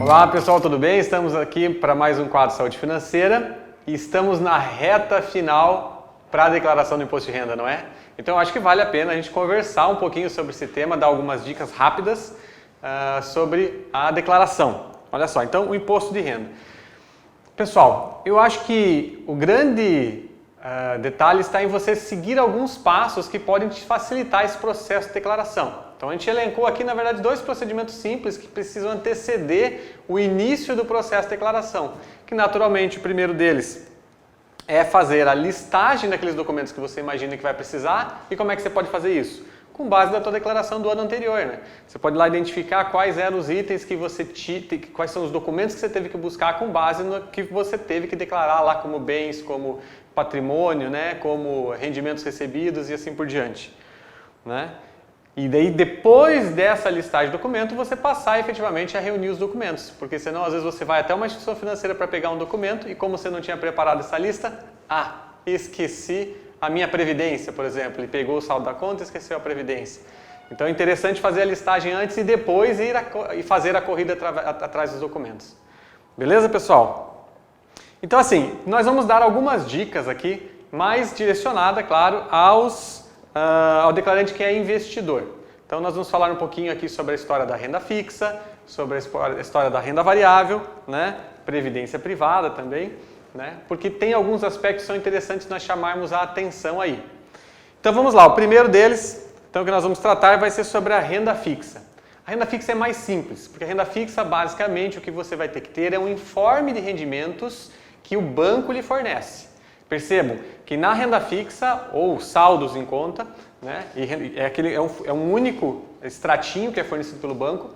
Olá pessoal, tudo bem? Estamos aqui para mais um quadro Saúde Financeira e estamos na reta final para a declaração do imposto de renda, não é? Então eu acho que vale a pena a gente conversar um pouquinho sobre esse tema, dar algumas dicas rápidas sobre a declaração. Olha só, então o imposto de renda. Pessoal, eu acho que o grande detalhe está em você seguir alguns passos que podem te facilitar esse processo de declaração. Então a gente elencou aqui, na verdade, dois procedimentos simples que precisam anteceder o início do processo de declaração. Que naturalmente o primeiro deles é fazer a listagem daqueles documentos que você imagina que vai precisar. E como é que você pode fazer isso? Com base na tua declaração do ano anterior, né? Você pode lá identificar quais eram os itens que você quais são os documentos que você teve que buscar com base no que você teve que declarar lá como bens, como patrimônio, né? Como rendimentos recebidos e assim por diante, né? E daí, depois dessa listagem de documentos, você passar efetivamente a reunir os documentos. Porque senão, às vezes, você vai até uma instituição financeira para pegar um documento e como você não tinha preparado essa lista, esqueci a minha previdência, por exemplo. Ele pegou o saldo da conta e esqueceu a previdência. Então é interessante fazer a listagem antes e depois ir e fazer a corrida atrás dos documentos. Beleza, pessoal? Então, assim, nós vamos dar algumas dicas aqui, mais direcionada, claro, ao declarante que é investidor. Então nós vamos falar um pouquinho aqui sobre a história da renda fixa, sobre a história da renda variável, né? Previdência privada também, né? Porque tem alguns aspectos que são interessantes nós chamarmos a atenção aí. Então vamos lá, o primeiro deles, então, que nós vamos tratar vai ser sobre a renda fixa. A renda fixa é mais simples, porque a renda fixa basicamente o que você vai ter que ter é um informe de rendimentos que o banco lhe fornece. Percebam que na renda fixa, ou saldos em conta, né, é um único extratinho que é fornecido pelo banco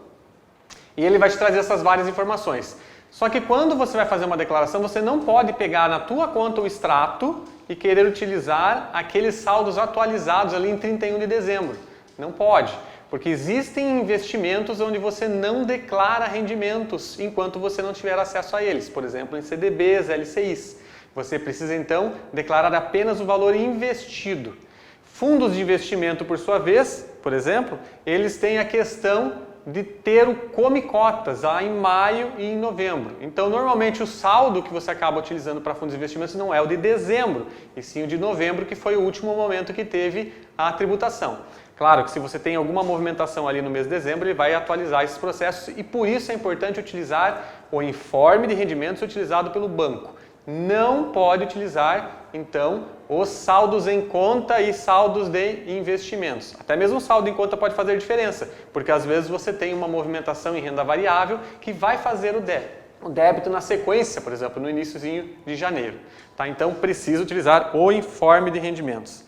e ele vai te trazer essas várias informações. Só que quando você vai fazer uma declaração, você não pode pegar na tua conta o extrato e querer utilizar aqueles saldos atualizados ali em 31 de dezembro. Não pode, porque existem investimentos onde você não declara rendimentos enquanto você não tiver acesso a eles, por exemplo, em CDBs, LCIs. Você precisa, então, declarar apenas o valor investido. Fundos de investimento, por sua vez, por exemplo, eles têm a questão de ter o come-cotas lá em maio e em novembro. Então, normalmente, o saldo que você acaba utilizando para fundos de investimentos não é o de dezembro, e sim o de novembro, que foi o último momento que teve a tributação. Claro que se você tem alguma movimentação ali no mês de dezembro, ele vai atualizar esses processos, e por isso é importante utilizar o informe de rendimentos utilizado pelo banco. Não pode utilizar, então, os saldos em conta e saldos de investimentos. Até mesmo o saldo em conta pode fazer diferença, porque às vezes você tem uma movimentação em renda variável que vai fazer o débito na sequência, por exemplo, no iniciozinho de janeiro. Tá? Então, precisa utilizar o informe de rendimentos.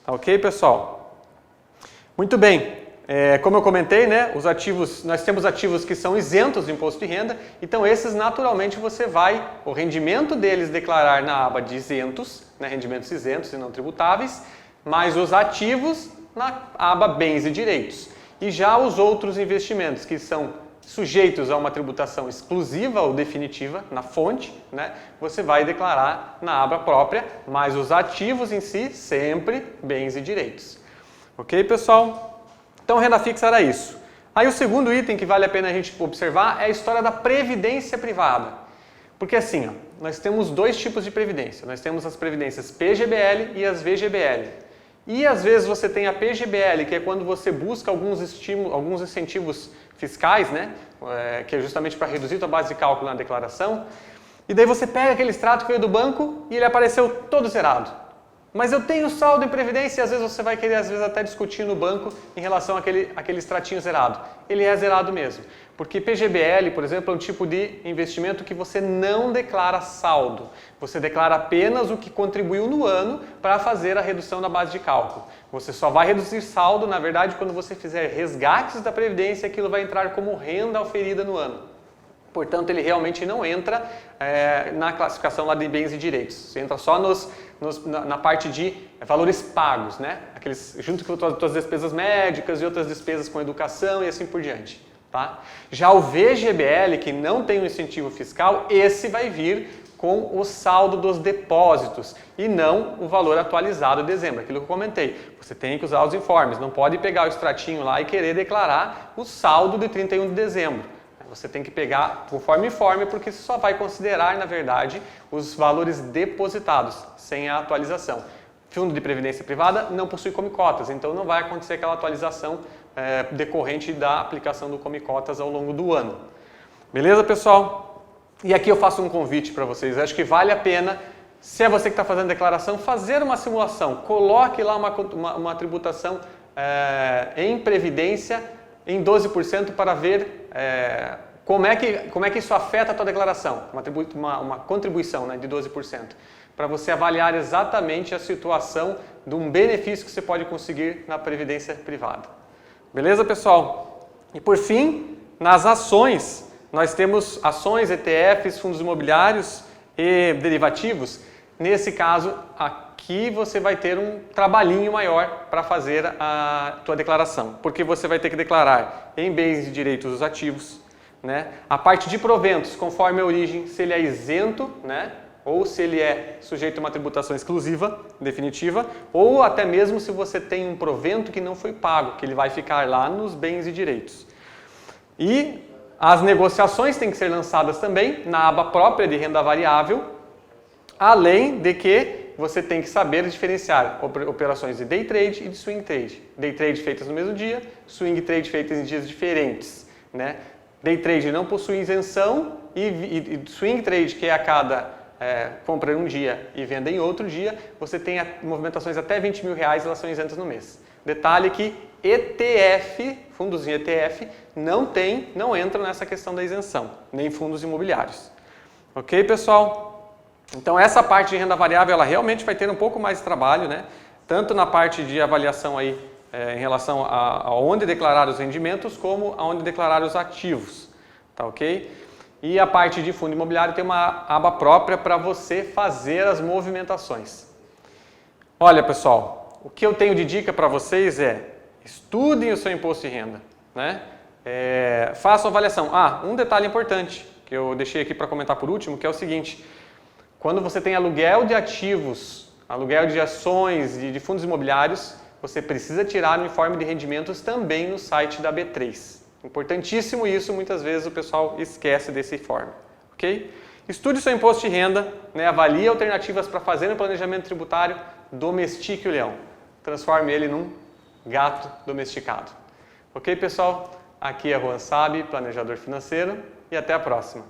Tá ok, pessoal? Muito bem. Como eu comentei, né, nós temos ativos que são isentos de imposto de renda, então esses naturalmente você vai, o rendimento deles declarar na aba de isentos, né, rendimentos isentos e não tributáveis, mais os ativos na aba bens e direitos. E já os outros investimentos que são sujeitos a uma tributação exclusiva ou definitiva na fonte, né, você vai declarar na aba própria, mais os ativos em si, sempre bens e direitos. Ok, pessoal? Então, renda fixa era isso. Aí o segundo item que vale a pena a gente observar é a história da previdência privada. Porque assim, nós temos dois tipos de previdência. Nós temos as previdências PGBL e as VGBL. E às vezes você tem a PGBL, que é quando você busca alguns incentivos fiscais, né? Que é justamente para reduzir a base de cálculo na declaração. E daí você pega aquele extrato que veio do banco e ele apareceu todo zerado. Mas eu tenho saldo em previdência e às vezes você vai querer até discutir no banco em relação àquele extratinho zerado. Ele é zerado mesmo. Porque PGBL, por exemplo, é um tipo de investimento que você não declara saldo. Você declara apenas o que contribuiu no ano para fazer a redução da base de cálculo. Você só vai reduzir saldo, na verdade, quando você fizer resgates da previdência, aquilo vai entrar como renda oferida no ano. Portanto, ele realmente não entra na classificação lá de bens e direitos. Você entra só na parte de valores pagos, né? Junto com todas as despesas médicas e outras despesas com educação e assim por diante. Tá? Já o VGBL, que não tem um incentivo fiscal, esse vai vir com o saldo dos depósitos e não o valor atualizado de dezembro, aquilo que eu comentei. Você tem que usar os informes, não pode pegar o extratinho lá e querer declarar o saldo de 31 de dezembro. Você tem que pegar conforme informe, porque isso só vai considerar, na verdade, os valores depositados, sem a atualização. Fundo de previdência privada não possui come-cotas, então não vai acontecer aquela atualização decorrente da aplicação do come-cotas ao longo do ano. Beleza, pessoal? E aqui eu faço um convite para vocês. Acho que vale a pena, se é você que está fazendo a declaração, fazer uma simulação. Coloque lá uma tributação em previdência em 12% para ver como é que isso afeta a tua declaração. Uma contribuição, né, de 12%. Para você avaliar exatamente a situação de um benefício que você pode conseguir na previdência privada. Beleza, pessoal? E por fim, nas ações, nós temos ações, ETFs, fundos imobiliários e derivativos. Nesse caso, aqui você vai ter um trabalhinho maior para fazer a tua declaração, porque você vai ter que declarar em bens e direitos os ativos, né? A parte de proventos, conforme a origem, se ele é isento, né? Ou se ele é sujeito a uma tributação exclusiva, definitiva, ou até mesmo se você tem um provento que não foi pago, que ele vai ficar lá nos bens e direitos. E as negociações têm que ser lançadas também na aba própria de renda variável, além de que você tem que saber diferenciar operações de day trade e de swing trade. Day trade feitas no mesmo dia, swing trade feitas em dias diferentes, né? Day trade não possui isenção e swing trade, que é a cada compra em um dia e venda em outro dia, você tem movimentações até R$20 mil, elas são isentas no mês. Detalhe que ETF, fundos em ETF, não entram nessa questão da isenção, nem fundos imobiliários. Ok, pessoal? Então essa parte de renda variável, ela realmente vai ter um pouco mais de trabalho, né? Tanto na parte de avaliação aí, em relação a onde declarar os rendimentos, como aonde declarar os ativos, tá ok? E a parte de fundo imobiliário tem uma aba própria para você fazer as movimentações. Olha, pessoal, o que eu tenho de dica para vocês é estudem o seu imposto de renda, né? Façam avaliação. Um detalhe importante que eu deixei aqui para comentar por último, que é o seguinte: quando você tem aluguel de ativos, aluguel de ações, de fundos imobiliários, você precisa tirar o informe de rendimentos também no site da B3. Importantíssimo isso, muitas vezes o pessoal esquece desse informe, ok? Estude seu imposto de renda, né? Avalie alternativas para fazer um planejamento tributário, domestique o leão, transforme ele num gato domesticado. Ok, pessoal? Aqui é Juan Sabe, planejador financeiro, e até a próxima.